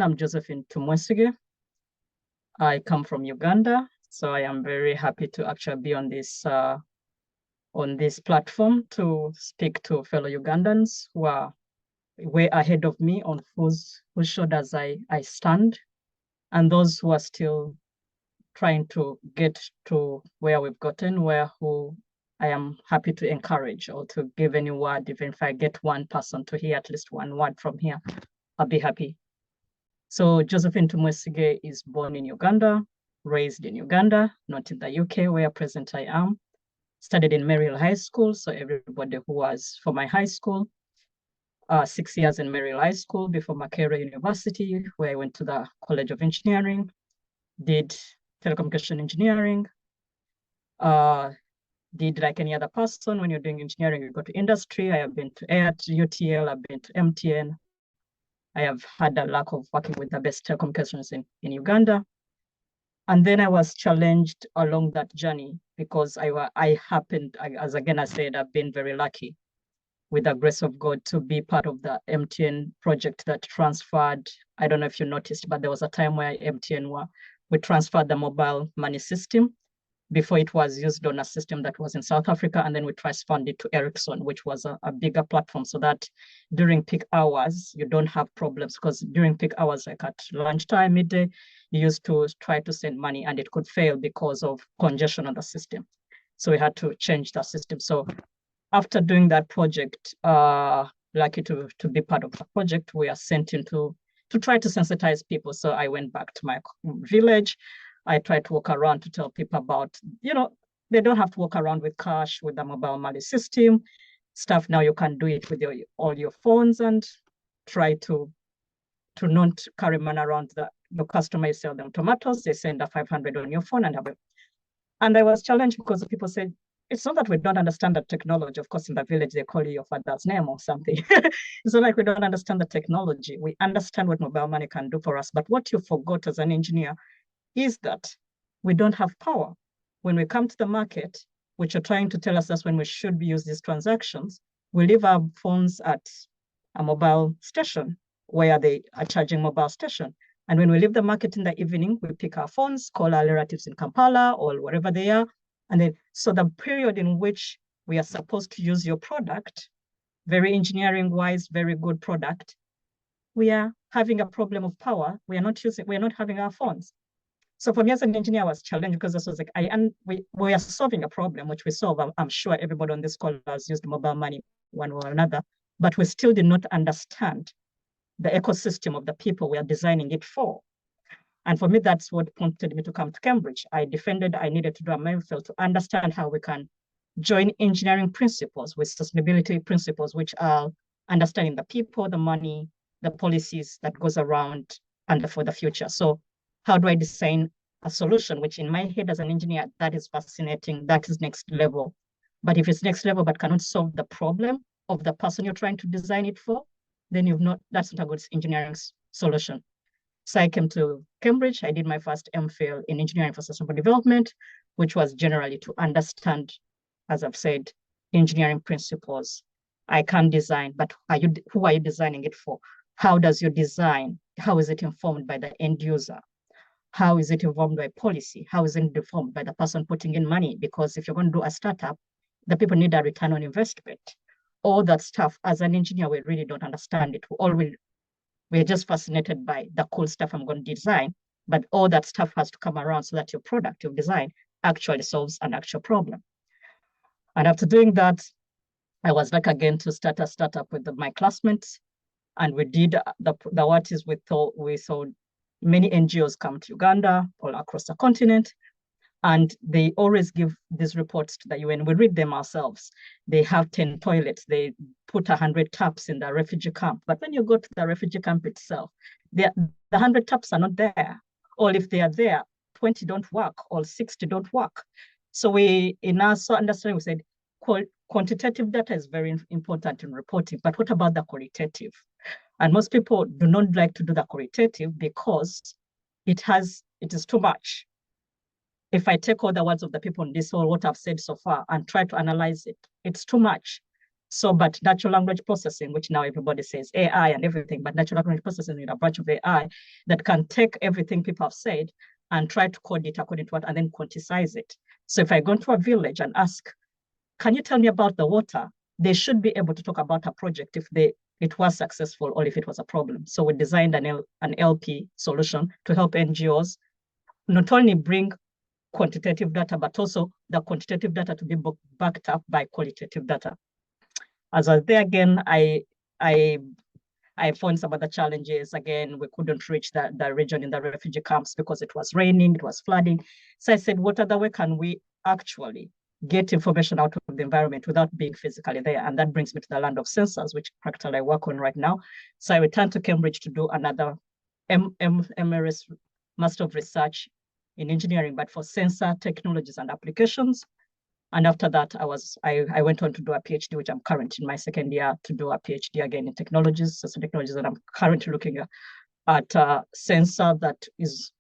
I'm Josephine Tumwesigye. I come from Uganda, so I am very happy to actually be on this platform to speak to fellow Ugandans who are way ahead of me on whose shoulders I stand, and those who are still trying to get to where we've gotten, who I am happy to encourage or to give any word. Even if I get one person to hear at least one word from here, I'll be happy. So Josephine Tumwesigye is born in Uganda, raised in Uganda, not in the UK, where present I am. Studied in Merrill High School, so everybody who was for my high school. 6 years in Merrill High School before Makerere University, where I went to the College of Engineering, did telecommunication engineering, did like any other person, when you're doing engineering, you go to industry. I have been to UTL, I've been to MTN. I have had the luck of working with the best telecommunications in Uganda. And then I was challenged along that journey because I happened, as again I said, I've been very lucky with the grace of God to be part of the MTN project that transferred. I don't know if you noticed, but there was a time where we transferred the mobile money system. Before it was used on a system that was in South Africa, and then we transferred it to Ericsson, which was a bigger platform, so that during peak hours, you don't have problems, because during peak hours, like at lunchtime, midday, you used to try to send money and it could fail because of congestion on the system. So we had to change the system. So after doing that project, lucky to be part of the project, we are sent into to try to sensitize people. So I went back to my village. I try to walk around to tell people about, they don't have to walk around with cash with the mobile money system stuff. Now you can do it with all your phones, and try to not carry money around. The customer, you sell them tomatoes, they send a 500 on your phone and have it. And I was challenged because people said, it's not that we don't understand the technology. Of course, in the village, they call you your father's name or something. It's not like we don't understand the technology. We understand what mobile money can do for us. But what you forgot as an engineer is that we don't have power. When we come to the market, which you're trying to tell us that's when we should use these transactions, we leave our phones at a mobile station where they are charging mobile station. And when we leave the market in the evening, we pick our phones, call our relatives in Kampala or wherever they are. And then, so the period in which we are supposed to use your product, very engineering-wise, very good product, we are having a problem of power. We are not having our phones. So for me as an engineer, I was challenged because this was like, we are solving a problem, which we solve. I'm sure everybody on this call has used mobile money one way or another, but we still did not understand the ecosystem of the people we are designing it for. And for me, that's what prompted me to come to Cambridge. I needed to do a MPhil to understand how we can join engineering principles with sustainability principles, which are understanding the people, the money, the policies that goes around and for the future. So how do I design a solution, which in my head as an engineer, that is fascinating, that is next level. But if it's next level but cannot solve the problem of the person you're trying to design it for, then that's not a good engineering solution. So I came to Cambridge. I did my first MPhil in engineering for sustainable development, which was generally to understand, as I've said, engineering principles. I can design, but who are you designing it for? How does your design, how is it informed by the end user? How is it informed by policy? How is it informed by the person putting in money? Because if you're going to do a startup, the people need a return on investment. All that stuff, as an engineer, we really don't understand it. We're just fascinated by the cool stuff I'm going to design, but all that stuff has to come around so that your product you've designed actually solves an actual problem. And after doing that, I was back again to start a startup with my classmates, and we did we saw many NGOs come to Uganda, all across the continent, and they always give these reports to the UN. We read them ourselves. They have 10 toilets. They put 100 taps in the refugee camp. But when you go to the refugee camp itself, the 100 taps are not there. Or if they are there, 20 don't work, or 60 don't work. So in our understanding, we said, quantitative data is very important in reporting, but what about the qualitative? And most people do not like to do the qualitative because it is too much. If I take all the words of the people in this, or what I've said so far, and try to analyze it, it's too much. So, but natural language processing, which now everybody says AI and everything, but natural language processing is a branch of AI that can take everything people have said and try to code it according to what, and then quantize it. So if I go into a village and ask, can you tell me about the water? They should be able to talk about a project if it was successful or if it was a problem. So we designed an LP solution to help NGOs not only bring quantitative data, but also the quantitative data to be backed up by qualitative data. As I was there again, I found some other challenges. Again, we couldn't reach the region in the refugee camps because it was raining, it was flooding. So I said, what other way can we actually get information out of the environment without being physically there? And that brings me to the land of sensors, which practically I work on right now. So I returned to Cambridge to do another MRS, Master of Research in Engineering, but for sensor technologies and applications. And after that, I went on to do a PhD, which I'm currently in my second year to do a PhD again in technologies, sensor technologies, and I'm currently looking at a sensor that is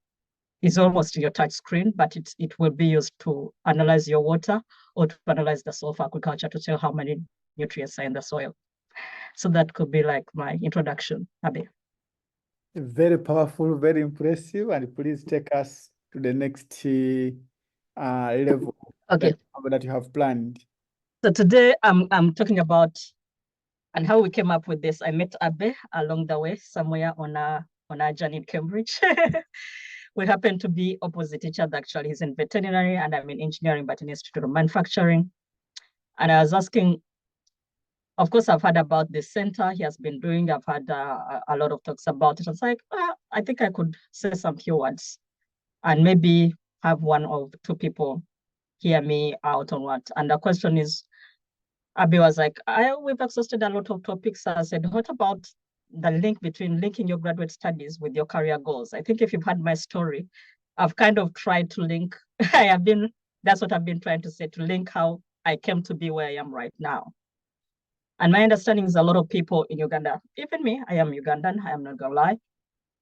almost your touch screen, but it will be used to analyze your water or to analyze the soil for agriculture to tell how many nutrients are in the soil. So that could be like my introduction, Abby. Very powerful, very impressive, and please take us to the next level. Okay. That you have planned. So today I'm talking about and how we came up with this. I met Abe along the way somewhere on our journey in Cambridge. We happen to be opposite each other, actually. He's in veterinary and I'm in engineering, but in Institute of Manufacturing. And I was asking, of course, I've heard about this center he has been doing. I've had a lot of talks about it. I was like, I think I could say some few words and maybe have one or two people hear me out on what. And the question is, Abby was like, we've exhausted a lot of topics. I said, what about the link between linking your graduate studies with your career goals? I think if you've had my story, I've kind of tried to link, that's what I've been trying to say, to link how I came to be where I am right now. And my understanding is a lot of people in Uganda, even me, I am Ugandan, I am not gonna lie.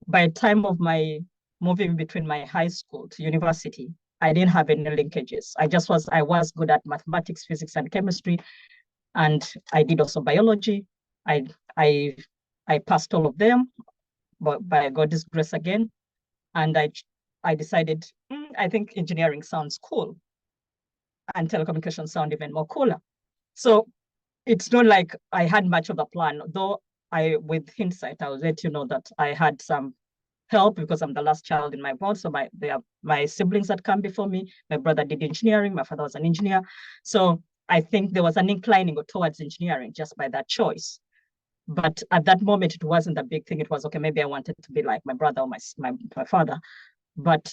By the time of my moving between my high school to university, I didn't have any linkages. I was good at mathematics, physics, and chemistry. And I did also biology. I passed all of them, but by God's grace again. And I decided, I think engineering sounds cool. And telecommunications sound even more cooler. So it's not like I had much of a plan, though with hindsight, I will let you know that I had some help because I'm the last child in my board. So my siblings that come before me, my brother did engineering, my father was an engineer. So I think there was an inclining towards engineering just by that choice. But at that moment, it wasn't a big thing. It was, okay, maybe I wanted to be like my brother or my father. But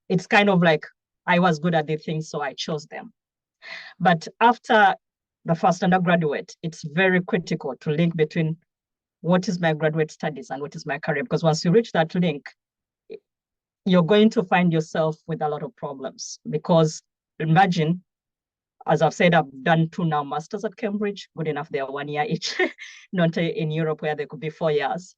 it's kind of like I was good at the things, so I chose them. But after the first undergraduate, it's very critical to link between what is my graduate studies and what is my career. Because once you reach that link, you're going to find yourself with a lot of problems. Because imagine, as I've said, I've done 2 now masters at Cambridge, good enough, they are 1 year each, not in Europe where they could be 4 years.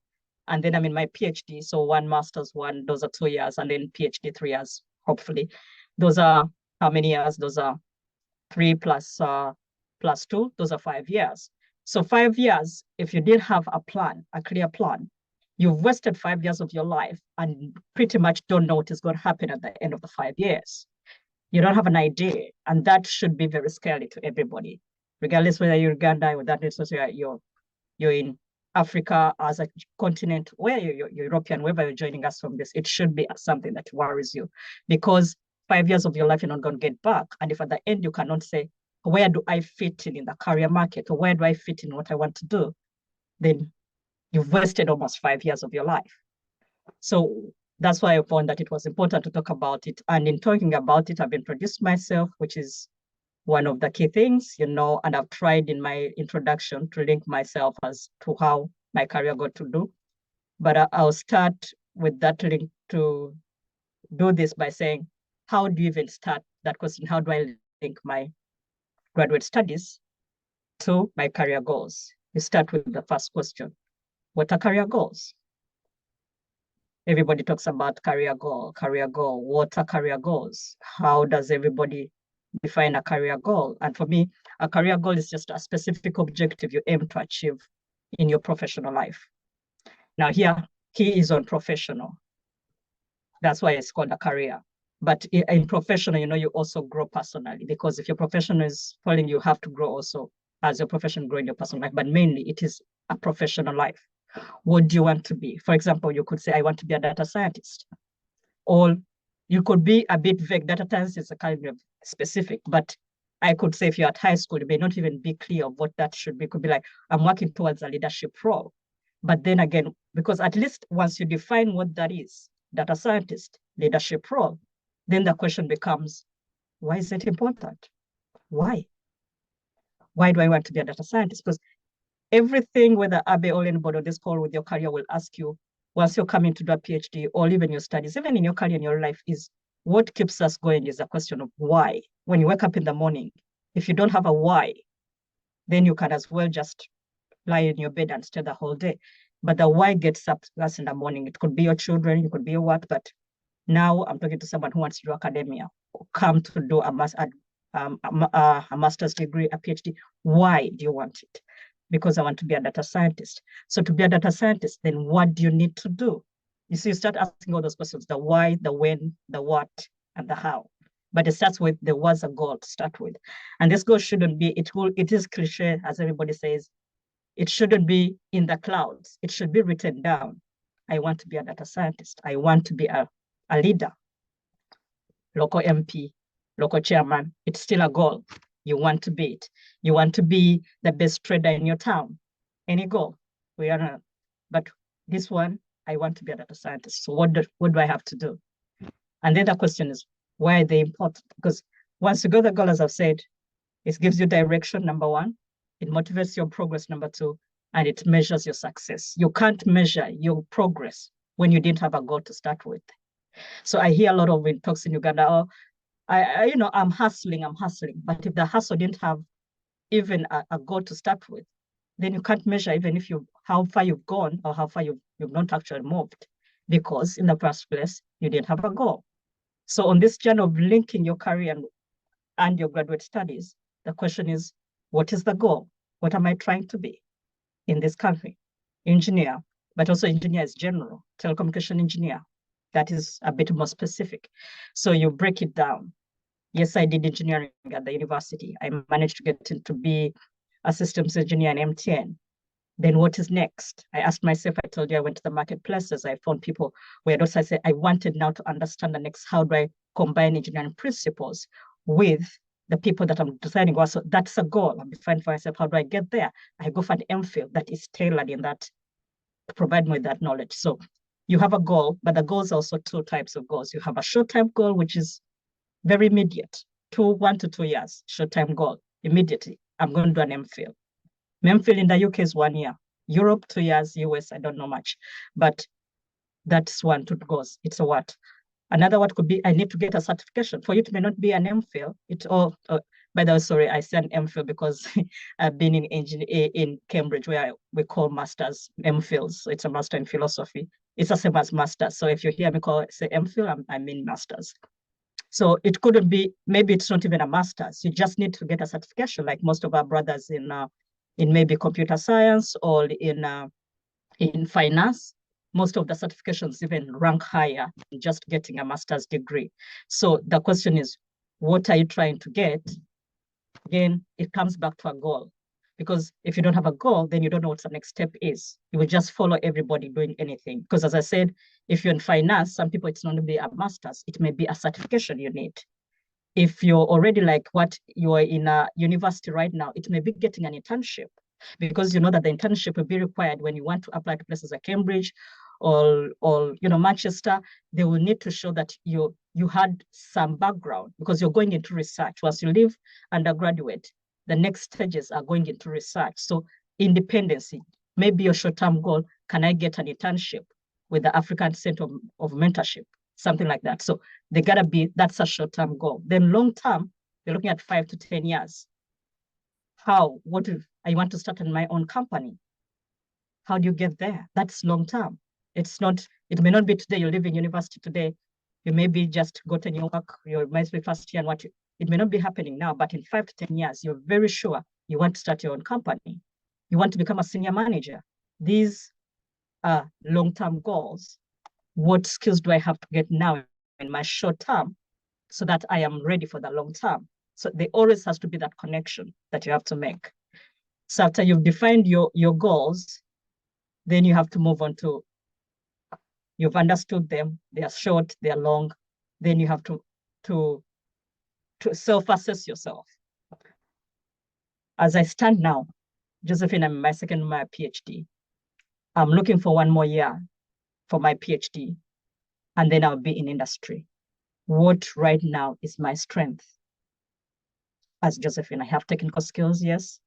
And then I'm in my PhD, so 1 master's, those are 2 years, and then PhD 3 years, hopefully. Those are how many years? Those are 3 plus 2, those are 5 years. So 5 years, if you didn't have a plan, a clear plan, you've wasted 5 years of your life and pretty much don't know what is going to happen at the end of the 5 years. You don't have an idea, and that should be very scary to everybody, regardless whether you're Uganda or that you're in Africa as a continent, where you're European, wherever you're joining us from this, it should be something that worries you, because 5 years of your life you're not going to get back. And if at the end you cannot say, where do I fit in the career market, or where do I fit in what I want to do, then you've wasted almost 5 years of your life. So that's why I found that it was important to talk about it. And in talking about it, I've introduced myself, which is one of the key things, and I've tried in my introduction to link myself as to how my career got to do. But I'll start with that link to do this by saying, how do you even start that question? How do I link my graduate studies to my career goals? You start with the first question. What are career goals? Everybody talks about career goal. What are career goals? How does everybody define a career goal. And for me, a career goal is just a specific objective you aim to achieve in your professional life. Now here, key is on professional. That's why it's called a career. But in professional, you also grow personally, because if your profession is falling, you have to grow also as your profession grow in your personal life. But mainly it is a professional life. What do you want to be? For example, you could say, I want to be a data scientist. Or you could be a bit vague. Data science is a kind of specific, but I could say if you're at high school, you may not even be clear of what that should be. It could be like, I'm working towards a leadership role. But then again, because at least once you define what that is, data scientist, leadership role, then the question becomes, why is it important? Why? Why do I want to be a data scientist? Because everything, whether Abe or anybody on this call with your career will ask you, once you're coming to do a PhD or even your studies, even in your career, in your life, is what keeps us going is a question of why. When you wake up in the morning, if you don't have a why, then you can as well just lie in your bed and stay the whole day. But the why gets up us in the morning. It could be your children, it could be your what, but now I'm talking to someone who wants to do academia, or come to do a master's degree, a PhD. Why do you want it? Because I want to be a data scientist. So to be a data scientist, then what do you need to do? You see, you start asking all those questions, the why, the when, the what, and the how. But it starts with the what's a goal to start with. And this goal shouldn't be, it is cliche, as everybody says, it shouldn't be in the clouds. It should be written down. I want to be a data scientist. I want to be a leader, local MP, local chairman. It's still a goal. You want to be it. You want to be the best trader in your town. Any goal. We are not. But this one, I want to be a data scientist. So what do I have to do? And then the question is, why are they important? Because once you go the goal, as I've said, it gives you direction, number one. It motivates your progress, number two, and it measures your success. You can't measure your progress when you didn't have a goal to start with. So I hear a lot of talks in Uganda, oh, I'm hustling. But if the hustle didn't have even a goal to start with, then you can't measure even if how far you've gone or how far you've not actually moved, because in the first place, you didn't have a goal. So on this journey of linking your career and your graduate studies, the question is, what is the goal? What am I trying to be in this country? Engineer, but also engineer is general, telecommunication engineer. That is a bit more specific. So you break it down. Yes, I did engineering at the university. I managed to get into be a systems engineer in MTN. Then what is next? I asked myself, I told you I went to the marketplaces. I found people where I said, I wanted now to understand the next, how do I combine engineering principles with the people that I'm designing? So that's a goal. I'm defining for myself, how do I get there? I go for an MPhil that is tailored in that to provide me with that knowledge. So you have a goal, but the goals are also two types of goals. You have a short-term goal, which is very immediate, 1 to 2 years, short-term goal. Immediately, I'm going to do an MPhil. MPhil in the UK is 1 year. Europe, 2 years. US, I don't know much. But that's 1 to 2 goals. It's a what? Another what could be, I need to get a certification. For you, it may not be an MPhil. It's all, by the way, sorry, I said MPhil because I've been in Cambridge where we call masters MPhils. So it's a master in philosophy. It's the same as masters. So if you hear me say MPhil, I mean masters. So it couldn't be, maybe it's not even a master's. You just need to get a certification, like most of our brothers in maybe computer science or in finance. Most of the certifications even rank higher than just getting a master's degree. So the question is, what are you trying to get? Again, it comes back to a goal. Because if you don't have a goal, then you don't know what the next step is. You will just follow everybody doing anything. Because as I said, if you're in finance, some people, it's not going to be a master's. It may be a certification you need. If you're already like what you are in a university right now, it may be getting an internship, because you know that the internship will be required when you want to apply to places like Cambridge or Manchester. They will need to show that you had some background, because you're going into research. Once you leave undergraduate, the next stages are going into research. So independency, maybe your short-term goal, can I get an internship with the African Center of Mentorship, something like that. So they gotta be, that's a short-term goal. Then long-term, you're looking at 5 to 10 years. What if I want to start in my own company? How do you get there? That's long-term. It may not be today, you're leaving university today. You maybe just got a new work, you might be first year and It may not be happening now, but in 5 to 10 years, you're very sure you want to start your own company. You want to become a senior manager. These are long-term goals. What skills do I have to get now in my short term so that I am ready for the long term? So there always has to be that connection that you have to make. So after you've defined your goals, then you have to move on to, you've understood them, they are short, they are long, then you have to self-assess yourself. As I stand now, Josephine, I'm in my second year PhD. I'm looking for 1 more year for my PhD, and then I'll be in industry. What right now is my strength? As Josephine, I have technical skills, yes.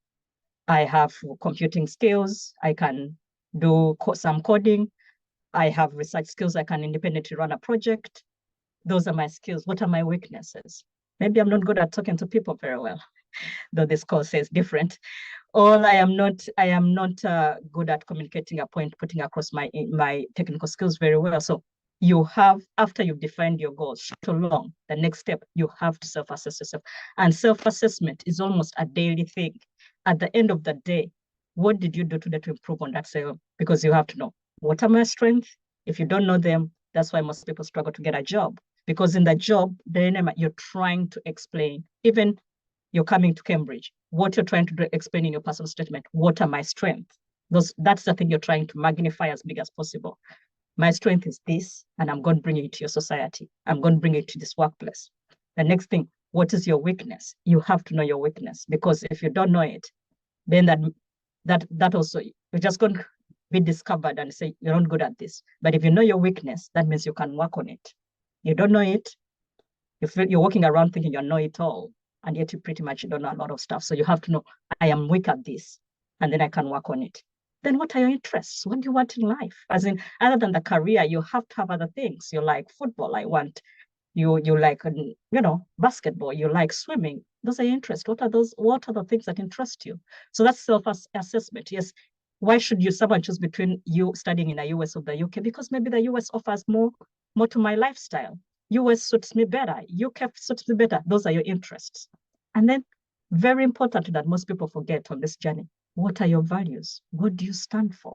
I have computing skills. I can do some coding. I have research skills. I can independently run a project. Those are my skills. What are my weaknesses? Maybe I'm not good at talking to people very well, though this course says different. Or I am not good at communicating a point, putting across my technical skills very well. So you have, after you've defined your goals, short or long, the next step, you have to self-assess yourself. And self-assessment is almost a daily thing. At the end of the day, what did you do today to improve on that self? Because you have to know, what are my strengths? If you don't know them, that's why most people struggle to get a job. Because in the job, then you're trying to explain, even you're coming to Cambridge, what you're trying to do, explain in your personal statement, what are my strengths? That's the thing you're trying to magnify as big as possible. My strength is this, and I'm going to bring it to your society. I'm going to bring it to this workplace. The next thing, what is your weakness? You have to know your weakness, because if you don't know it, then that also, you're just going to be discovered and say, you're not good at this. But if you know your weakness, that means you can work on it. You don't know it, you're walking around thinking you know it all, and yet you pretty much don't know a lot of stuff. So you have to know, I am weak at this, and then I can work on it. Then what are your interests? What do you want in life? As in, other than the career, you have to have other things. You like football, you like, basketball, you like swimming. Those are your interests. What are the things that interest you? So that's self-assessment. Yes. Why should someone choose between you studying in the US or the UK? Because maybe the US offers more to my lifestyle. US suits me better. UK suits me better. Those are your interests. And then, very important that most people forget on this journey, what are your values? What do you stand for?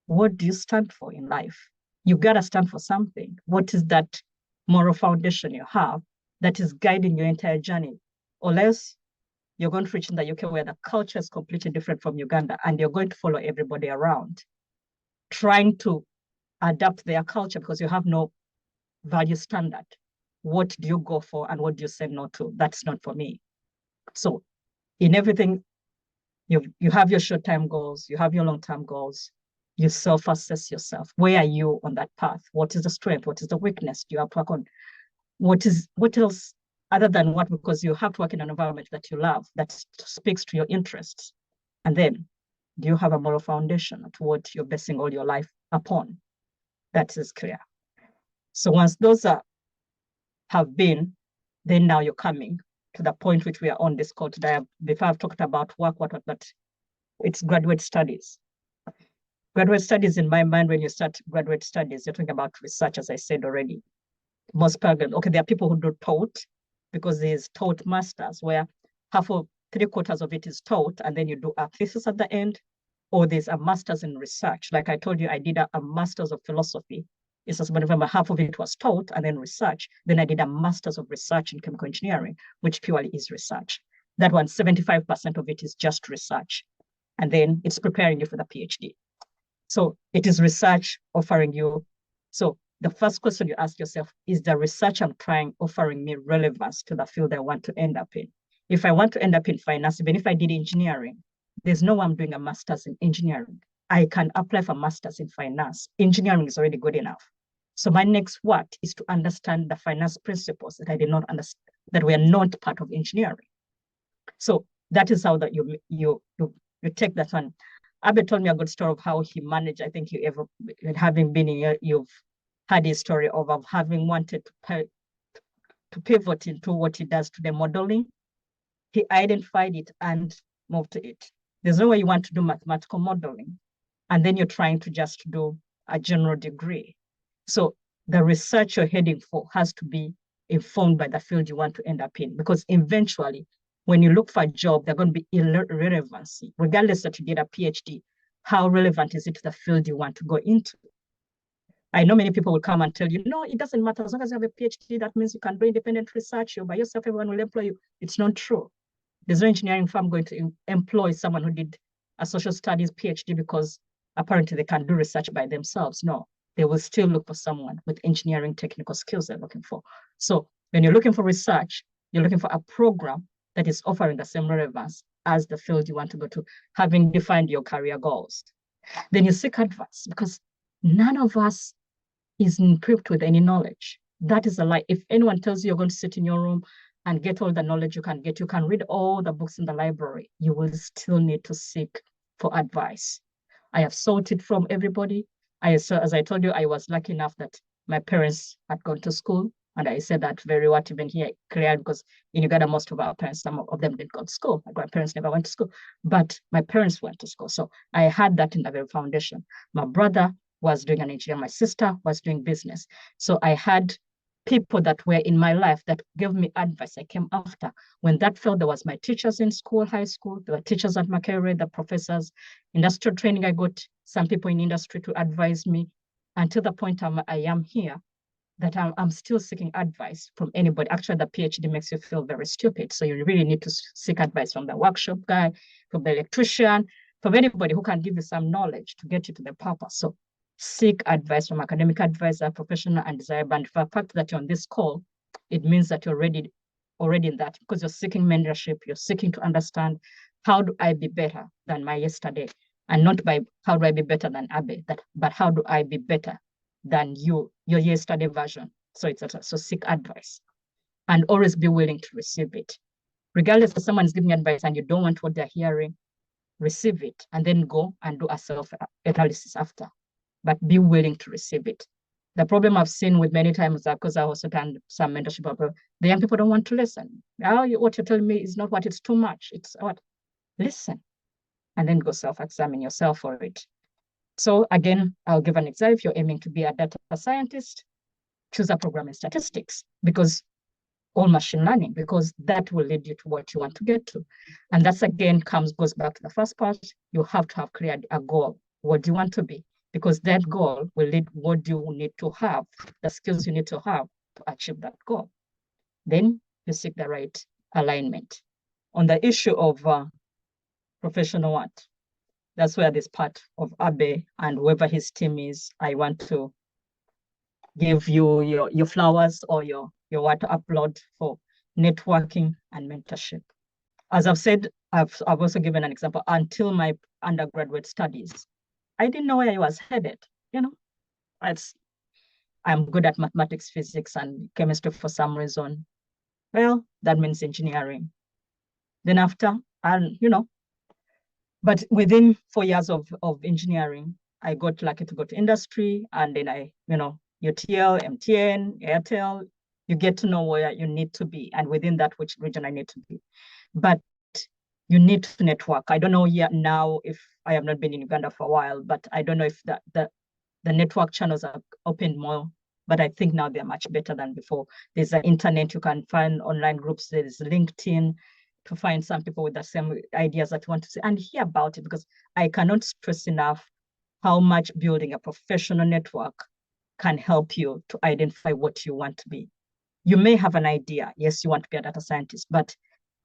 What do you stand for in life? You gotta stand for something. What is that moral foundation you have that is guiding your entire journey? Or else you're going to reach in the UK where the culture is completely different from Uganda, and you're going to follow everybody around, trying to adapt their culture because you have no value standard. What do you go for and what do you say no to? That's not for me. So in everything, you have your short-term goals, you have your long-term goals, you self-assess yourself. Where are you on that path? What is the strength? What is the weakness? Do you have to work on? What else other than what? Because you have to work in an environment that you love, that speaks to your interests. And then, do you have a moral foundation to what you're basing all your life upon? That is clear. So once those have been, then now you're coming to the point which we are on this call today. Before I've talked about work, but it's graduate studies. Graduate studies, in my mind, when you start graduate studies, you're talking about research, as I said already. Most programs, okay, there are people who do taught, because there's taught masters where half of 3/4 of it is taught, and then you do a thesis at the end, or there's a master's in research. Like I told you, I did a master's of philosophy. It's just November, half of it was taught and then research. Then I did a master's of research in chemical engineering, which purely is research. That one, 75% of it is just research. And then it's preparing you for the PhD. So it is research offering you. So the first question you ask yourself, is the research I'm trying offering me relevance to the field I want to end up in? If I want to end up in finance, even if I did engineering, there's no way I'm doing a master's in engineering. I can apply for master's in finance. Engineering is already good enough. So my next what is to understand the finance principles that I did not understand, that were not part of engineering. So that is how that you take that one. Abe told me a good story of how he managed. I think having been in, you've had a story of having wanted to pivot into what he does today, modeling. He identified it and moved to it. There's no way you want to do mathematical modeling, and then you're trying to just do a general degree. So the research you're heading for has to be informed by the field you want to end up in. Because eventually, when you look for a job, they're going to be irrelevancy. Regardless that you did a PhD, how relevant is it to the field you want to go into? I know many people will come and tell you, no, it doesn't matter. As long as you have a PhD, that means you can do independent research. You're by yourself, everyone will employ you. It's not true. There's no engineering firm going to employ someone who did a social studies PhD because apparently they can do research by themselves. No, they will still look for someone with engineering technical skills they're looking for. So when you're looking for research, you're looking for a program that is offering the same relevance as the field you want to go to, having defined your career goals. Then you seek advice, because none of us is equipped with any knowledge. That is a lie. If anyone tells you you're going to sit in your room and get all the knowledge you can get, you can read all the books in the library, you will still need to seek for advice. I have sought it from everybody. As I told you, I was lucky enough that my parents had gone to school. And I said that very what even here clear, because in Uganda, most of our parents, some of them didn't go to school. My grandparents never went to school, but my parents went to school. So I had that in the very foundation. My brother was doing an engineer. My sister was doing business. So I had people that were in my life that gave me advice. I came after. When that failed, there was my teachers in school, high school. There were teachers at Makerere, the professors. Industrial training, I got some people in industry to advise me until the point I am here, that I'm still seeking advice from anybody. Actually, the PhD makes you feel very stupid. So you really need to seek advice from the workshop guy, from the electrician, from anybody who can give you some knowledge to get you to the purpose. So seek advice from academic advisor, professional, and desirable. And for the fact that you're on this call, it means that you're already in that, because you're seeking mentorship, you're seeking to understand, how do I be better than my yesterday? And not by how do I be better than Abe, but how do I be better than your yesterday version? So so seek advice and always be willing to receive it. Regardless if someone is giving advice and you don't want what they're hearing, receive it and then go and do a self-analysis after. But be willing to receive it. The problem I've seen with many times, because I also done some mentorship people, the young people don't want to listen. Now, what you're telling me is not what, it's too much. It's what? Listen, and then go self-examine yourself for it. So again, I'll give an example. If you're aiming to be a data scientist, choose a program in statistics, because or machine learning, because that will lead you to what you want to get to. And that's again goes back to the first part. You have to have cleared a goal. What do you want to be? Because that goal will lead what you need to have, the skills you need to have to achieve that goal. Then you seek the right alignment. On the issue of professional what, that's where this part of Abe and whoever his team is, I want to give you your flowers or your what to upload for networking and mentorship. As I've said, I've also given an example. Until my undergraduate studies, I didn't know where I was headed. I'm good at mathematics, physics, and chemistry for some reason. Well, that means engineering. Then after, but within 4 years of engineering, I got lucky to go to industry, and then UTL, MTN, Airtel, you get to know where you need to be, and within that, which region I need to be. But you need to network. I don't know yet now, if I have not been in Uganda for a while, but I don't know if the network channels are opened more, but I think now they're much better than before. There's the internet, you can find online groups, there's LinkedIn, to find some people with the same ideas that you want to see and hear about it, because I cannot stress enough how much building a professional network can help you to identify what you want to be. You may have an idea, yes, you want to be a data scientist, but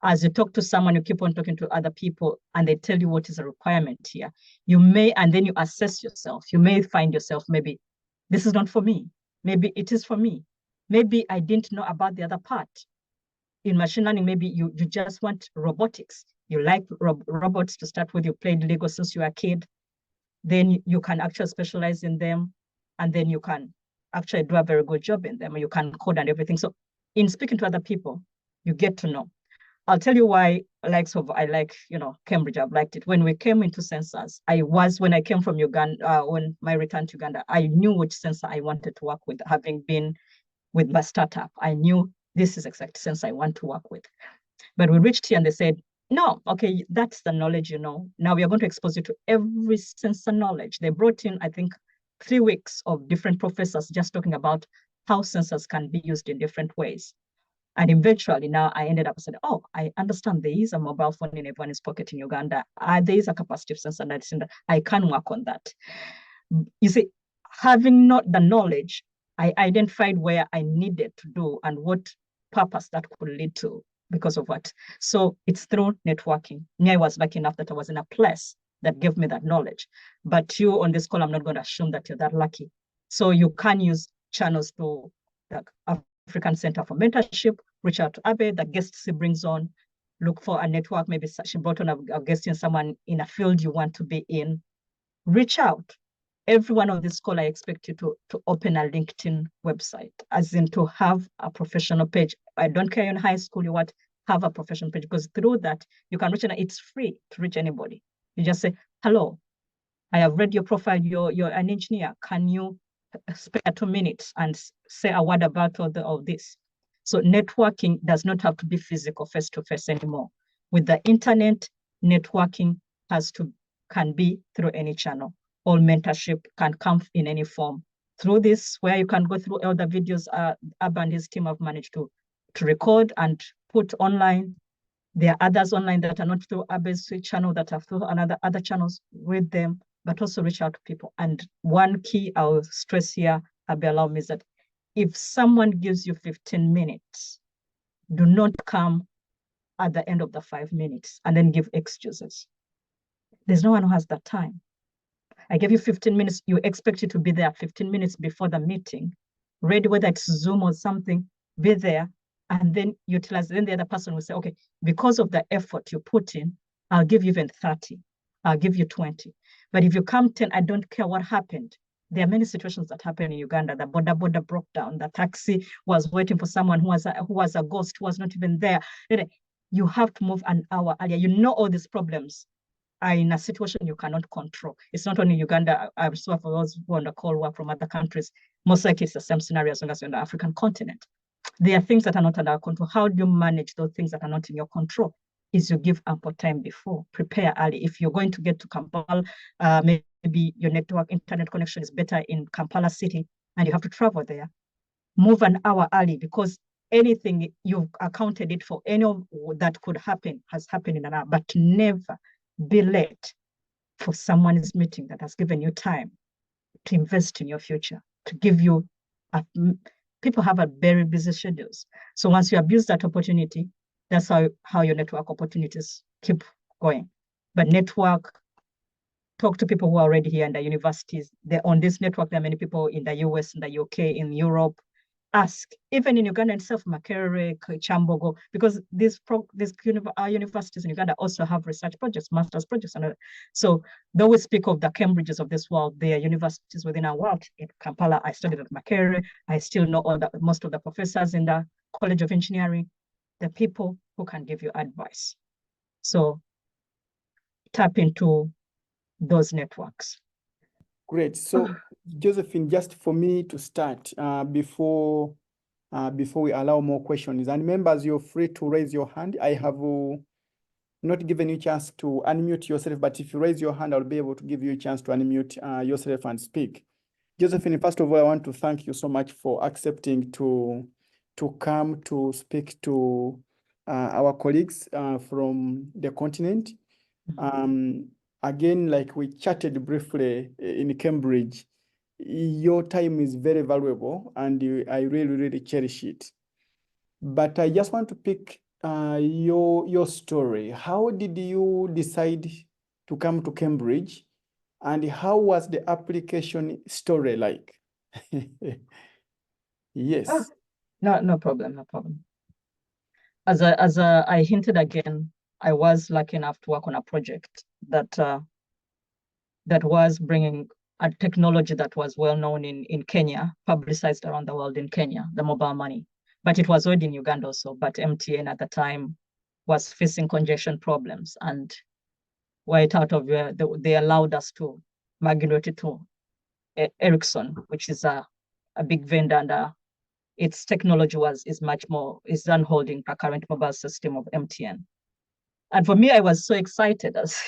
as you talk to someone, you keep on talking to other people and they tell you what is a requirement here. You may, and then you assess yourself. You may find yourself, maybe this is not for me. Maybe it is for me. Maybe I didn't know about the other part. In machine learning, maybe you just want robotics. You like robots to start with. You played Lego since you were a kid. Then you can actually specialize in them. And then you can actually do a very good job in them. You can code and everything. So in speaking to other people, you get to know. I'll tell you why I like Cambridge. I've liked it. When we came into sensors, when I came from Uganda, when my return to Uganda, I knew which sensor I wanted to work with. Having been with my startup, I knew this is exact sensor I want to work with. But we reached here and they said, no, okay, that's the knowledge you know. Now we are going to expose you to every sensor knowledge. They brought in, I think, 3 weeks of different professors just talking about how sensors can be used in different ways. And eventually now I ended up saying, oh, I understand there is a mobile phone in everyone's pocket in Uganda. There is a capacitive sensor that's in that. I can work on that. You see, having not the knowledge, I identified where I needed to do and what purpose that could lead to because of what. So it's through networking. Me, I was lucky enough that I was in a place that gave me that knowledge. But you on this call, I'm not going to assume that you're that lucky. So you can use channels to the African Center for Mentorship, reach out to Abe, the guests she brings on, look for a network. Maybe she brought on a guest in someone in a field you want to be in. Reach out. Everyone on this call, I expect you to open a LinkedIn website, as in to have a professional page. I don't care in high school, you want have a professional page, because through that, you can reach, and it's free to reach anybody. You just say, hello, I have read your profile, you're an engineer. Can you spare 2 minutes and say a word about all this? So networking does not have to be physical, face-to-face anymore. With the internet, networking can be through any channel. All mentorship can come in any form. Through this, where you can go through all the videos Ab and his team have managed to record and put online. There are others online that are not through Abe's channel, that are through other channels with them, but also reach out to people. And one key I'll stress here, Abe, allow me, is that if someone gives you 15 minutes, do not come at the end of the 5 minutes and then give excuses. There's no one who has that time. I gave you 15 minutes, you expect you to be there 15 minutes before the meeting, ready, whether it's Zoom or something, be there, and then utilize. Then the other person will say, okay, because of the effort you put in, I'll give you even 30, I'll give you 20. But if you come 10, I don't care what happened. There are many situations that happen in Uganda. The border broke down. The taxi was waiting for someone who was a ghost, who was not even there. You have to move an hour earlier. You know all these problems are in a situation you cannot control. It's not only Uganda. I saw for those who on the call who are from other countries. Most likely it's the same scenario as long as you're on the African continent. There are things that are not under our control. How do you manage those things that are not in your control? Is you give ample time before, prepare early. If you're going to get to Kampala, maybe your internet connection is better in Kampala city and you have to travel there, move an hour early, because anything you've accounted it for, any of that could happen has happened in an hour, but never be late for someone's meeting that has given you time to invest in your future, to give you people have a very busy schedules. So once you abuse that opportunity, that's how your network opportunities keep going. But network, talk to people who are already here in the universities. On this network, there are many people in the US, in the UK, in Europe. Ask, even in Uganda itself, Makerere, Chambogo, because these universities in Uganda also have research projects, master's projects. So though we speak of the Cambridges of this world, they are universities within our world. In Kampala, I studied at Makerere. I still know most of the professors in the College of Engineering, the people who can give you advice. So tap into those networks. Great. So, Josephine, just for me to start, before we allow more questions, and members, you're free to raise your hand. I have not given you a chance to unmute yourself, but if you raise your hand, I'll be able to give you a chance to unmute yourself and speak. Josephine, first of all, I want to thank you so much for accepting to come to speak to our colleagues from the continent. Again, like we chatted briefly in Cambridge, your time is very valuable and I really, really cherish it. But I just want to pick your story. How did you decide to come to Cambridge, and how was the application story like? Yes. No problem. As I hinted again, I was lucky enough to work on a project that was bringing a technology that was well known in Kenya, publicized around the world in Kenya, the mobile money. But it was already in Uganda also, but MTN at the time was facing congestion problems, and right out of they allowed us to migrate it to Ericsson, which is a big vendor, and its technology is done holding the current mobile system of MTN. And for me, I was so excited, as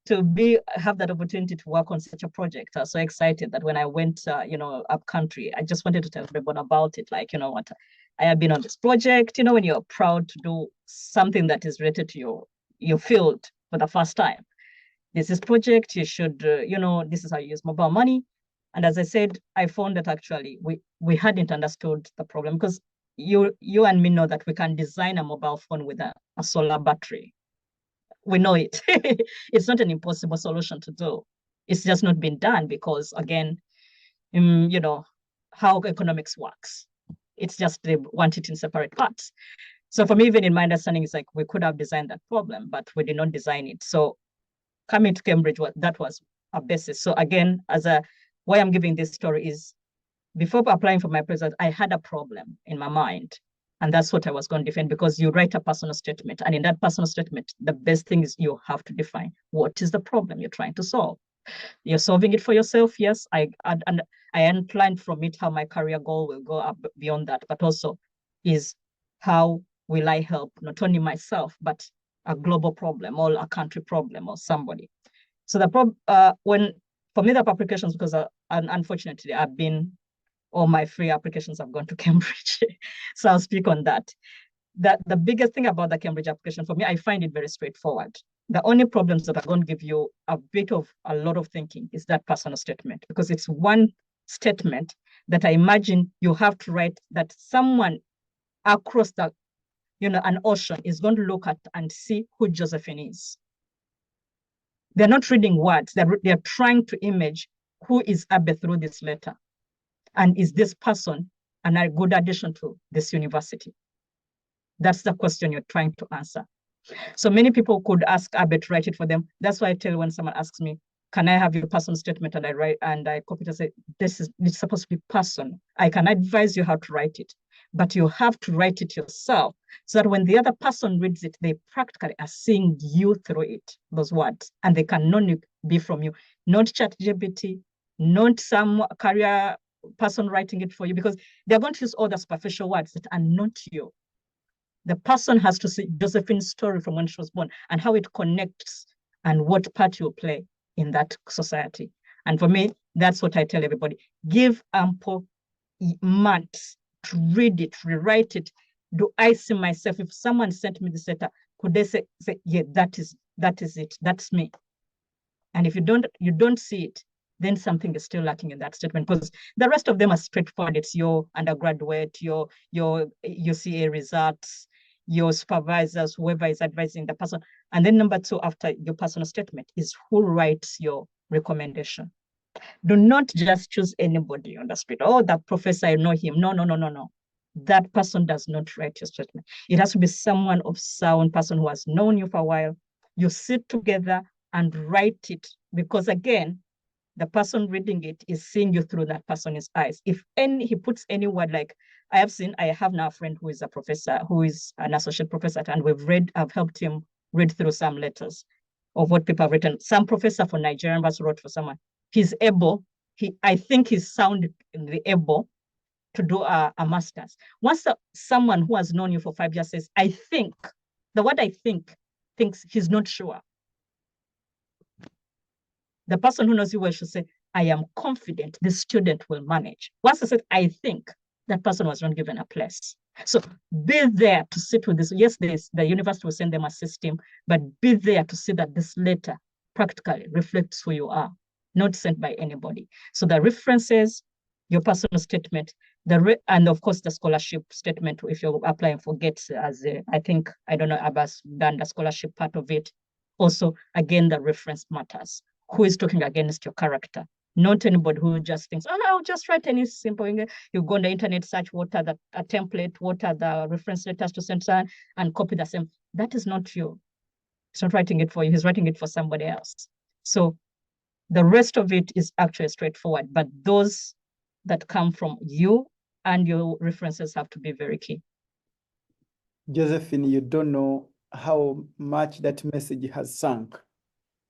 have that opportunity to work on such a project. I was so excited that when I went, up country, I just wanted to tell everyone about it. Like, you know what, I have been on this project. You know, when you're proud to do something that is related to your field for the first time. This project, you should, this is how you use mobile money. And as I said, I found that actually we hadn't understood the problem, because you and me know that we can design a mobile phone with a solar battery. We know it. It's not an impossible solution to do. It's just not been done because, again, how economics works. It's just they want it in separate parts. So for me, even in my understanding, it's like we could have designed that problem, but we did not design it. So coming to Cambridge, that was a basis. So again, why I'm giving this story is, before applying for my president, I had a problem in my mind. And that's what I was going to defend, because you write a personal statement. And in that personal statement, the best thing is you have to define what is the problem you're trying to solve. You're solving it for yourself, yes. I outlined from it how my career goal will go up beyond that, but also is how will I help not only myself, but a global problem or a country problem or somebody. So for me, the applications, because unfortunately all my free applications have gone to Cambridge. So I'll speak on that. The biggest thing about the Cambridge application, for me, I find it very straightforward. The only problems that are going to give you a lot of thinking is that personal statement, because it's one statement that I imagine you have to write that someone across an ocean is going to look at and see who Josephine is. They're not reading words. They're trying to image who is Abe through this letter. And is this person a good addition to this university? That's the question you're trying to answer. So many people could ask Abe to write it for them. That's why I tell when someone asks me, can I have your personal statement? And I write and I copy it and say, it's supposed to be personal. I can advise you how to write it, but you have to write it yourself, so that when the other person reads it, they practically are seeing you through it, those words, and they can only be from you, not ChatGPT, not some career person writing it for you, because they're going to use all the superficial words that are not you. The person has to see Josephine's story from when she was born and how it connects and what part you play in that society. And for me, that's what I tell everybody. Give ample months to read it, rewrite it. Do I see myself? If someone sent me this letter, could they say, yeah, that is it, that's me? And if you don't see it, then something is still lacking in that statement, because the rest of them are straightforward. It's your undergraduate, your UCA results, your supervisors, whoever is advising the person. And then number two, after your personal statement, is who writes your recommendation. Do not just choose anybody on the street. Oh, that professor, I know him. No. That person does not write your statement. It has to be someone of sound, person who has known you for a while. You sit together and write it, because again, the person reading it is seeing you through that person's eyes. If he puts any word, like I have now a friend who is a professor, who is an associate professor, and I've helped him read through some letters of what people have written. Some professor for Nigerian was wrote for someone. He's able, I think he's soundly able to do a master's. Once someone who has known you for 5 years says, I think, the word I think, thinks he's not sure. The person who knows you well should say, I am confident this student will manage. Once I said, I think, that person was not given a place. So be there to sit with this. Yes, the university will send them a system, but be there to see that this letter practically reflects who you are, not sent by anybody. So the references, your personal statement, and of course the scholarship statement, if you're applying for GETS, I don't know, Abbas done the scholarship part of it. Also, again, the reference matters. Who is talking against your character? Not anybody who just thinks, oh, I'll just write any simple. You go on the internet, search what are a template, what are the reference letters to send someone, and copy the same. That is not you. He's not writing it for you. He's writing it for somebody else. So the rest of it is actually straightforward, but those that come from you and your references have to be very key. Josephine, you don't know how much that message has sunk.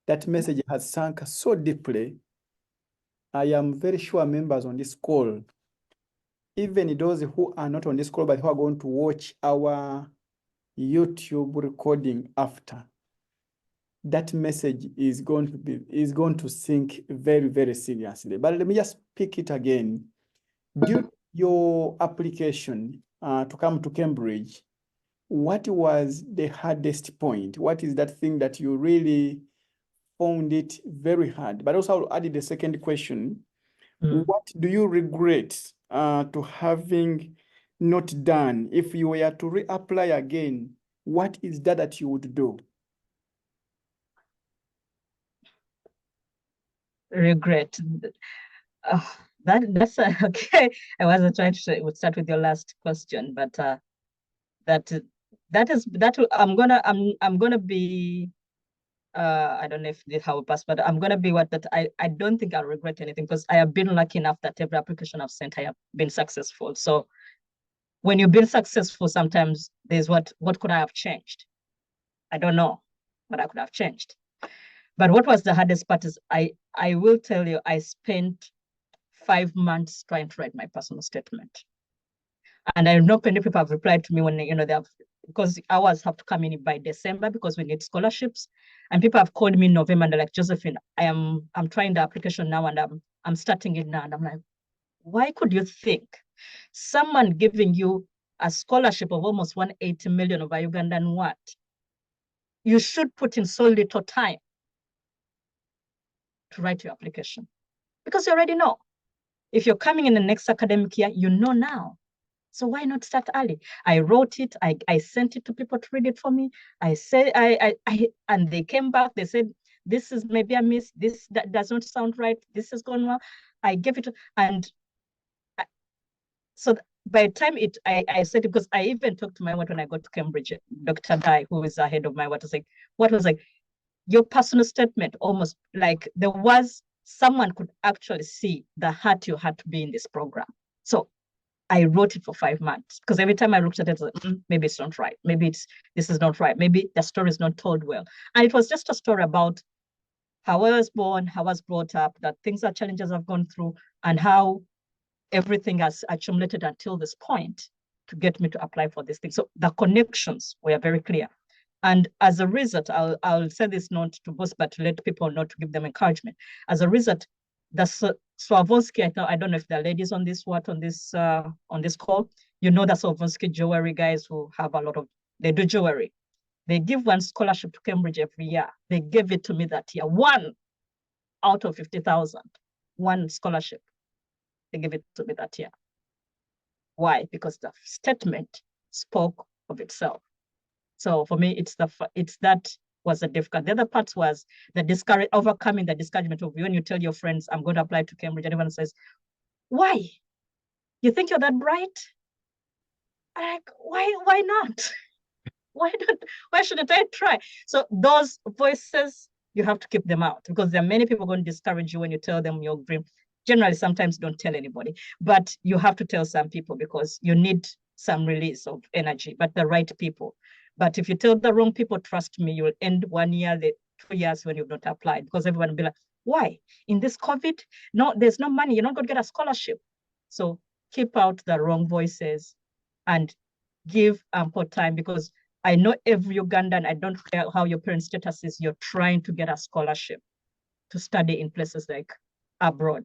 That message has sunk so deeply. I am very sure members on this call, even those who are not on this call, but who are going to watch our YouTube recording after, that message is going to sink very, very seriously. But let me just pick it again. Due your application to come to Cambridge, what was the hardest point? What is that thing that you really found it very hard? But also I'll add the second question. What do you regret to having not done? If you were to reapply again, what is that you would do? Regret. That's okay. I wasn't trying to say it would start with your last question, but I'm gonna be I don't know if this how it passed, but I'm gonna be I don't think I'll regret anything because I have been lucky enough that every application I've sent I have been successful. So when you've been successful, sometimes there's what could I have changed? I don't know what I could have changed. But what was the hardest part is I will tell you, I spent 5 months trying to write my personal statement. And I know many people have replied to me when, they have, because ours have to come in by December because we need scholarships. And people have called me in November and they're like, Josephine, I'm trying the application now and I'm starting it now. And I'm like, why could you think someone giving you a scholarship of almost 180 million over Ugandan what? You should put in so little time to write your application because you already know. If you're coming in the next academic year, you know now. So why not start early? I wrote it. I sent it to people to read it for me. I said, and they came back. They said, this is maybe a miss. This that does not sound right. This is going wrong. I gave it, and so by the time I said it, because I even talked to my wife when I got to Cambridge, Dr. Dai, who is the head of my what was like, your personal statement almost like there was someone could actually see the heart you had to be in this program. So I wrote it for 5 months because every time I looked at it, like, maybe it's not right. Maybe this is not right. Maybe the story is not told well. And it was just a story about how I was born, how I was brought up, that things are challenges I've gone through, and how everything has accumulated until this point to get me to apply for this thing. So the connections were very clear. And as a result, I'll say this not to boast, but to let people know, to give them encouragement. As a result, the Swarovski, I don't know if there are ladies on this on this call. You know the Swarovski jewelry guys who have a lot of, they do jewelry. They give one scholarship to Cambridge every year. They gave it to me that year. 1 out of 50,000, one scholarship. They gave it to me that year. Why? Because the statement spoke of itself. So for me, it's that was the difficult. The other part was the overcoming the discouragement of when you tell your friends, I'm going to apply to Cambridge, and everyone says, why? You think you're that bright? I'm like, why not? Why shouldn't I try? So those voices, you have to keep them out because there are many people going to discourage you when you tell them your dream. Generally, sometimes don't tell anybody, but you have to tell some people because you need some release of energy, but the right people. But if you tell the wrong people, trust me, you'll end 1 year, 2 years when you've not applied because everyone will be like, why? In this COVID, no, there's no money. You're not going to get a scholarship. So keep out the wrong voices and give ample time because I know every Ugandan, I don't care how your parent status is, you're trying to get a scholarship to study in places like abroad.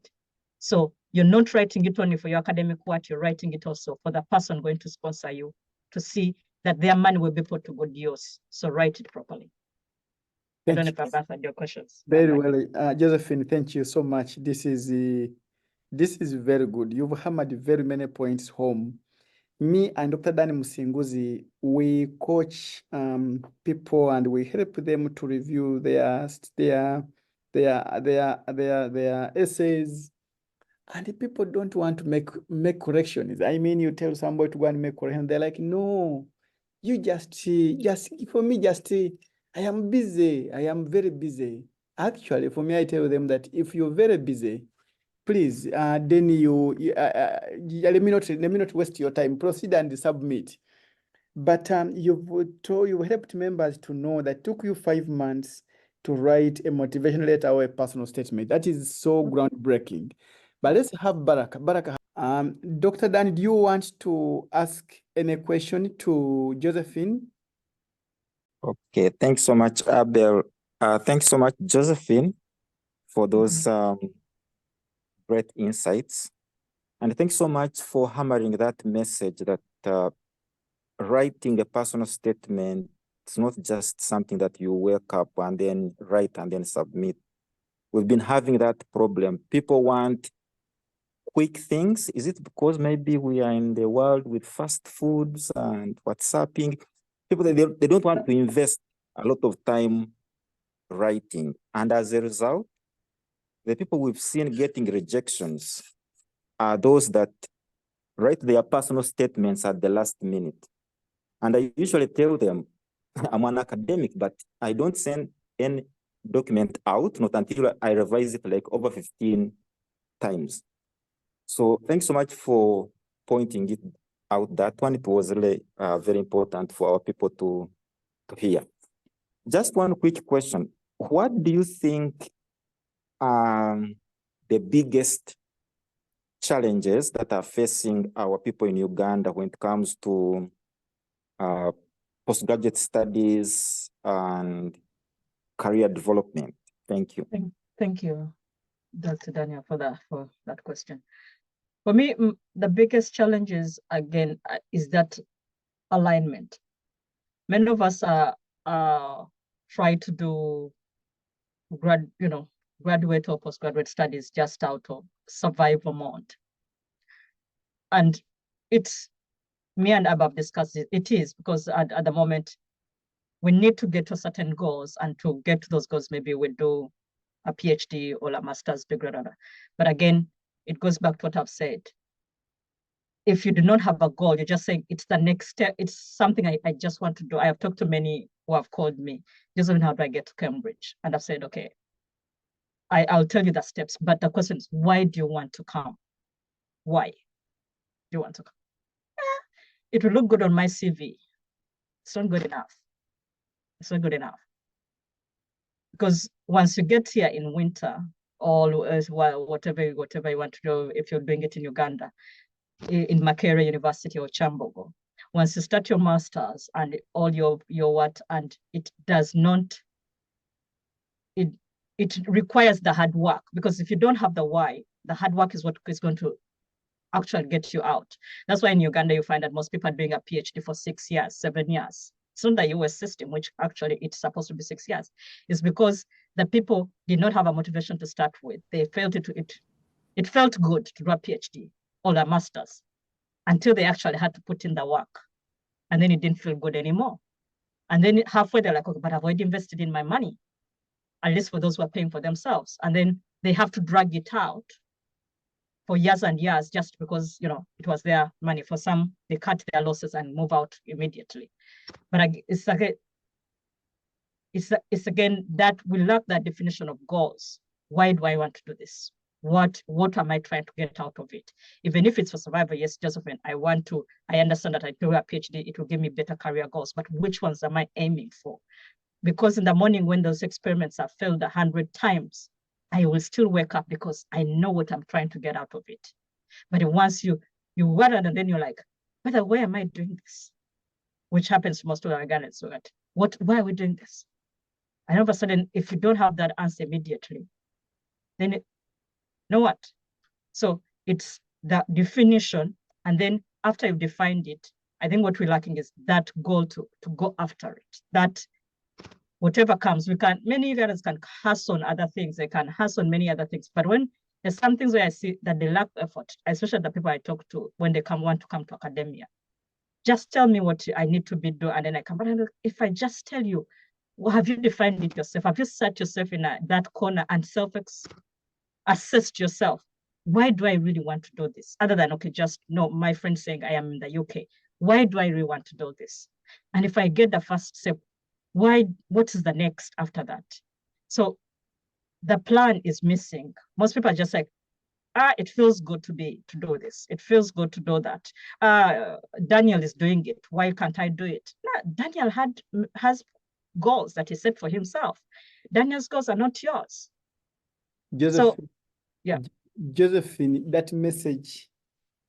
So you're not writing it only for your academic work, you're writing it also for the person going to sponsor you to see that their money will be put to good use. So write it properly. I don't know if I've answered your questions. Very well. Josephine, thank you so much. This is very good. You've hammered very many points home. Me and Dr. Danny Musinguzi, we coach people and we help them to review their essays. And the people don't want to make corrections. I mean, you tell somebody to go and make corrections, they're like, no, you just for me, I am busy. I am very busy. Actually, for me, I tell them that if you're very busy, please, then let me not waste your time. Proceed and submit. But you've helped members to know that it took you 5 months to write a motivational letter or a personal statement. That is so groundbreaking. But let's have Baraka. Dr. Dan, do you want to ask any question to Josephine? Okay, thanks so much, Abel. Thanks so much, Josephine, for those great insights. And thanks so much for hammering that message that writing a personal statement, it's not just something that you wake up and then write and then submit. We've been having that problem. People want quick things. Is it because maybe we are in the world with fast foods and WhatsApping? People, they don't want to invest a lot of time writing. And as a result, the people we've seen getting rejections are those that write their personal statements at the last minute. And I usually tell them, I'm an academic, but I don't send any document out, not until I revise it like over 15 times. So thanks so much for pointing it out. That one, it was really very important for our people to hear. Just one quick question. What do you think the biggest challenges that are facing our people in Uganda when it comes to postgraduate studies and career development? Thank you. Thank you, Dr. Daniel, for that question. For me, the biggest challenges again is that alignment. Many of us try to do graduate or postgraduate studies just out of survival mode. And it's, me and Abab discussed it, it is because at the moment, we need to get to certain goals, and to get to those goals, maybe we do a PhD or a master's degree. But again, it goes back to what I've said. If you do not have a goal, you're just saying it's the next step. It's something I just want to do. I have talked to many who have called me, Josephine, how do I get to Cambridge? And I've said, okay, I'll tell you the steps. But the question is, why do you want to come? Why do you want to come? It will look good on my CV. It's not good enough. It's not good enough. Because once you get here in winter, or whatever you want to do, if you're doing it in Uganda, in Makerere University or Chambogo, once you start your master's and all your what, and it does not, it requires the hard work, because if you don't have the why, the hard work is what is going to actually get you out. That's why in Uganda you find that most people are doing a PhD for 6 years, 7 years. It's not the US system, which actually it's supposed to be 6 years. It's because the people did not have a motivation to start with. They felt it felt good to do a PhD or a master's until they actually had to put in the work. And then it didn't feel good anymore. And then halfway they're like, okay, but I've already invested in my money, at least for those who are paying for themselves. And then they have to drag it out for years and years just because, it was their money. For some, they cut their losses and move out immediately. But it's again that we lack that definition of goals. Why do I want to do this? What am I trying to get out of it? Even if it's for survival, yes, Josephine, I understand that I do a PhD, it will give me better career goals, but which ones am I aiming for? Because in the morning when those experiments are failed 100 times, I will still wake up because I know what I'm trying to get out of it. But once you worry, and then you're like, why am I doing this? Which happens to most of our Ugandans. So why are we doing this? And all of a sudden, if you don't have that answer immediately, then you know what? So it's the definition. And then after you've defined it, I think what we're lacking is that goal to go after it. That whatever comes, many Ugandans can hustle on other things. They can hustle on many other things. But when there's some things where I see that they lack effort, especially the people I talk to when they want to come to academia, just tell me what I need to be doing, and then I come. But if I just tell you, well, have you defined it yourself? Have you set yourself in that corner and assessed yourself? Why do I really want to do this? Other than, okay, my friend saying I am in the UK. Why do I really want to do this? And if I get the first step, what is the next after that? So the plan is missing. Most people are just like, it feels good to do this. It feels good to do that. Daniel is doing it. Why can't I do it? No, Daniel has goals that he set for himself. Daniel's goals are not yours. Josephine, Josephine, that message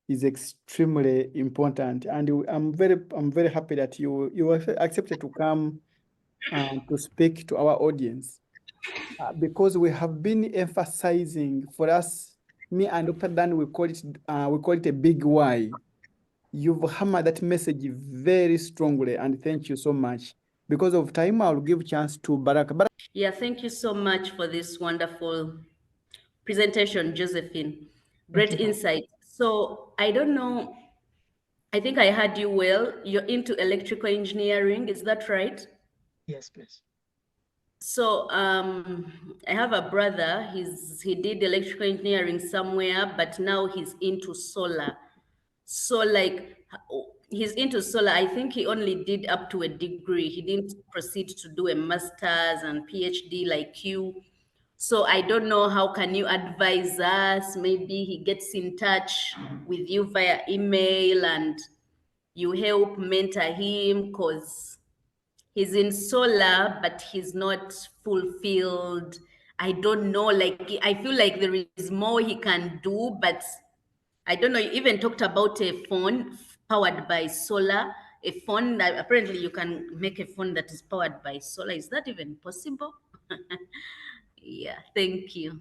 is extremely important, and I'm very happy that you accepted to come to speak to our audience. because we have been emphasizing, for us, me and Ugandan, we call it a big why. You've hammered that message very strongly, and thank you so much. Because of time, I'll give chance to Baraka. Yeah, thank you so much for this wonderful presentation, Josephine. Great insight. So I don't know, I think I heard you well. You're into electrical engineering, is that right? Yes, please. So I have a brother, he did electrical engineering somewhere, but now he's into solar. So like he's into solar. I think he only did up to a degree. He didn't proceed to do a master's and PhD like you. So I don't know, how can you advise us? Maybe he gets in touch with you via email and you help mentor him, because he's in solar, but he's not fulfilled. I don't know, like I feel like there is more he can do, but I don't know. You even talked about a phone powered by solar. A phone that apparently you can make a phone that is powered by solar. Is that even possible? Yeah, thank you.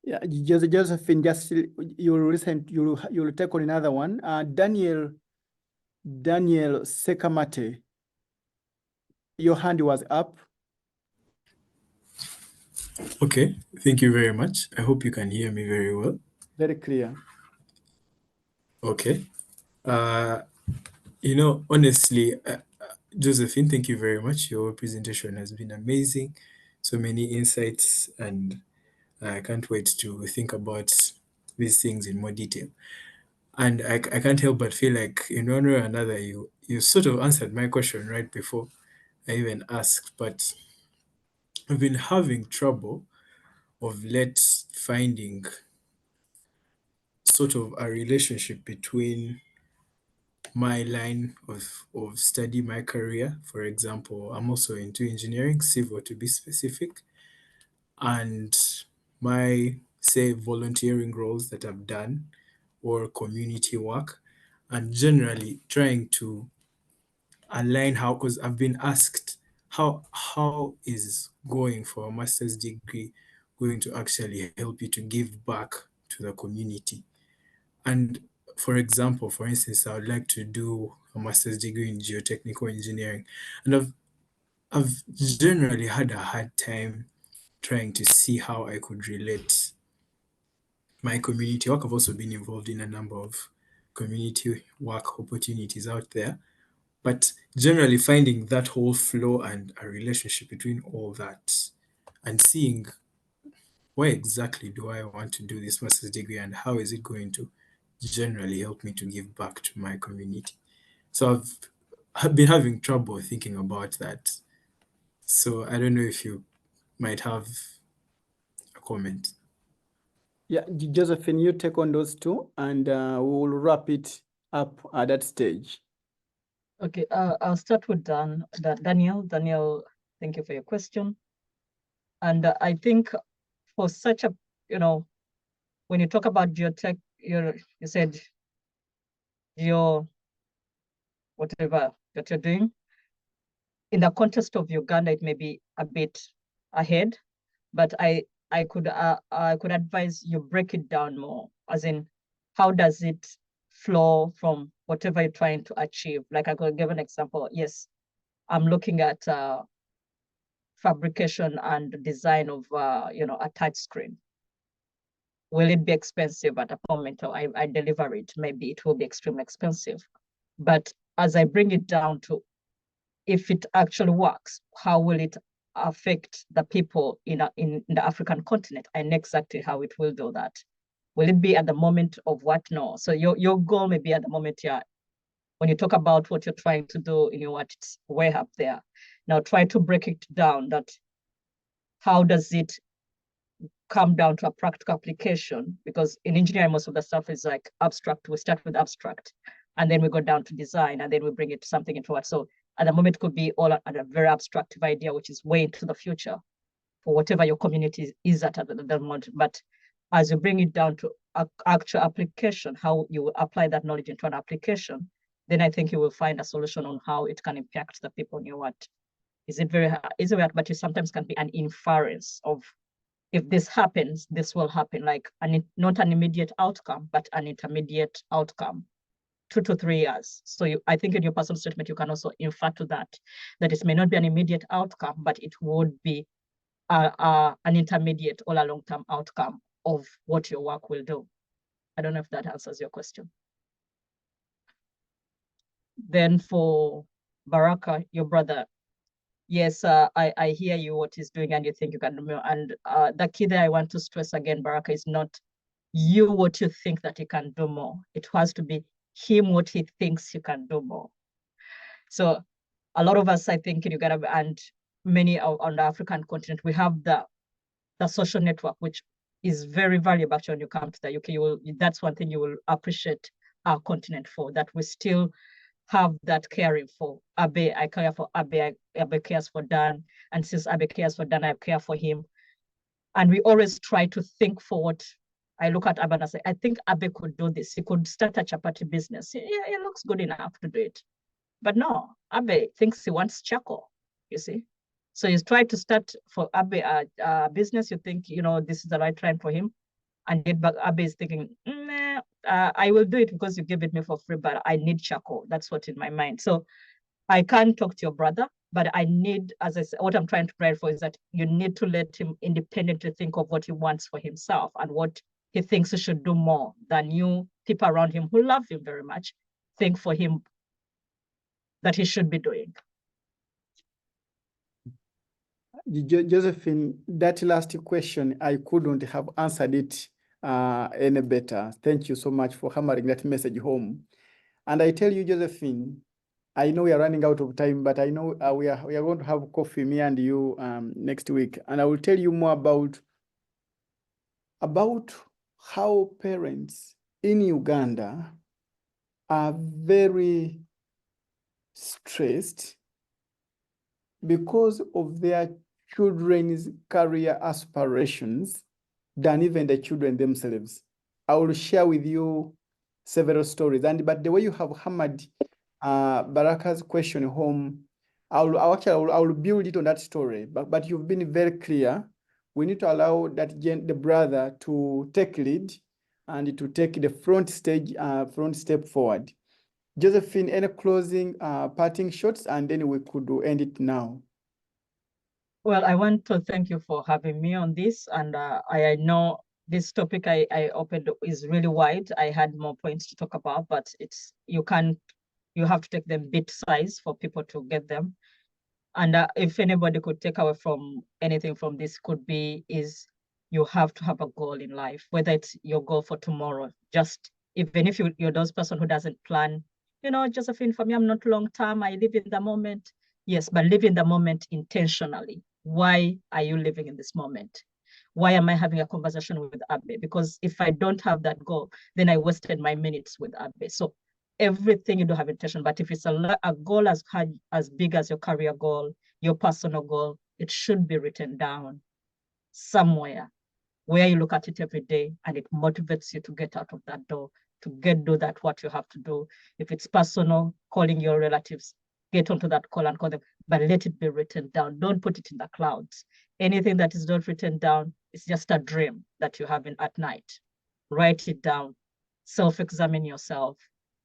Yeah, Josephine, just you'll take on another one. Daniel Sekamate, your hand was up. Okay, thank you very much. I hope you can hear me very well. Very clear. Okay. Honestly, Josephine, thank you very much. Your presentation has been amazing. So many insights, and I can't wait to think about these things in more detail. And I can't help but feel like in one way or another, you sort of answered my question right before I even asked, but I've been having trouble of late finding sort of a relationship between my line of study, my career. For example, I'm also into engineering, civil to be specific, and my, say, volunteering roles that I've done or community work, and generally trying to align how, because I've been asked how is going for a master's degree going to actually help you to give back to the community. And for example, for instance, I would like to do a master's degree in geotechnical engineering, and I've generally had a hard time trying to see how I could relate my community work. I've also been involved in a number of community work opportunities out there, but generally finding that whole flow and a relationship between all that and seeing why exactly do I want to do this master's degree and how is it going to generally help me to give back to my community. So I've been having trouble thinking about that. So I don't know if you might have a comment. Yeah, Josephine, you take on those two, and we will wrap it up at that stage. Okay, I'll start with Daniel. Daniel, thank you for your question. And I think for such a, when you talk about geotech, you said whatever that you're doing, in the context of Uganda, it may be a bit ahead, but I could advise you break it down more, as in how does it flow from whatever you're trying to achieve. Like I could give an example. Yes, I'm looking at fabrication and design of a touch screen. Will it be expensive at a moment, or I deliver it? Maybe it will be extremely expensive. But as I bring it down to, if it actually works, how will it affect the people in the African continent? I know exactly how it will do that. Will it be at the moment of what? No. So your goal may be at the moment, yeah. When you talk about what you're trying to do in your what, it's way up there. Now try to break it down, that how does it come down to a practical application? Because in engineering, most of the stuff is like abstract. We start with abstract, and then we go down to design, and then we bring it to something into what. So at the moment, it could be all at a very abstractive idea, which is way into the future for whatever your community is at the moment. But as you bring it down to actual application, how you will apply that knowledge into an application, then I think you will find a solution on how it can impact the people in your what Is it very easy? But it sometimes can be an inference of, if this happens, this will happen, like not an immediate outcome, but an intermediate outcome, 2 to 3 years. So I think in your personal statement, you can also infer to that it may not be an immediate outcome, but it would be an intermediate or a long-term outcome of what your work will do. I don't know if that answers your question. Then for Baraka, your brother, yes, I hear you what he's doing and you think you can do more. And the key that I want to stress again, Baraka, is not you what you think that he can do more. It has to be him what he thinks he can do more. So a lot of us, I think, in Uganda and many on the African continent, we have the social network, which is very valuable actually when you come to the UK. That's one thing you will appreciate our continent for, that we still have that caring for Abe. I care for Abe, Abe cares for Dan, and since Abe cares for Dan, I care for him. And we always try to think forward. I look at Abe and I say, I think Abe could do this. He could start a chapati business. He looks good enough to do it. But no, Abe thinks he wants charcoal, you see. So he's tried to start for Abe a business. You think, this is the right time for him. And yet Abe is thinking, I will do it because you give it me for free, but I need charcoal. That's what's in my mind. So I can't talk to your brother, but I need, as I said, what I'm trying to pray for is that you need to let him independently think of what he wants for himself and what he thinks he should do more than you people around him who love him very much think for him that he should be doing. Josephine, that last question, I couldn't have answered it any better. Thank you so much for hammering that message home. And I tell you, Josephine, I know we are running out of time, but I know we are going to have coffee, me and you, next week. And I will tell you more about how parents in Uganda are very stressed because of their children's career aspirations than even the children themselves. I will share with you several stories. But the way you have hammered Baraka's question home, I will build it on that story. But you've been very clear. We need to allow the brother to take lead and to take the front step forward. Josephine, any closing parting shots, and then we could end it now. Well, I want to thank you for having me on this. And I know this topic I opened is really wide. I had more points to talk about, but you have to take them bit size for people to get them. And if anybody could take away from anything from this is you have to have a goal in life, whether it's your goal for tomorrow. Just even if you're those person who doesn't plan, Josephine, for me, I'm not long term. I live in the moment. Yes, but live in the moment intentionally. Why are you living in this moment? Why am I having a conversation with Abe? Because if I don't have that goal, then I wasted my minutes with Abe. So everything you do have intention, but if it's a goal as big as your career goal, your personal goal, it should be written down somewhere where you look at it every day and it motivates you to get out of that door, to do that what you have to do. If it's personal, calling your relatives, get onto that call and call them, but let it be written down. Don't put it in the clouds. Anything that is not written down is just a dream that you have at night. Write it down, self-examine yourself,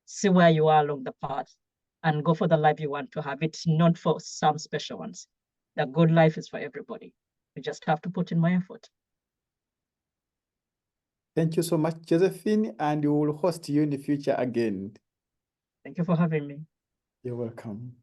see where you are along the path, and go for the life you want to have. It's not for some special ones. The good life is for everybody. You just have to put in more effort. Thank you so much, Josephine, and we will host you in the future again. Thank you for having me. You're welcome.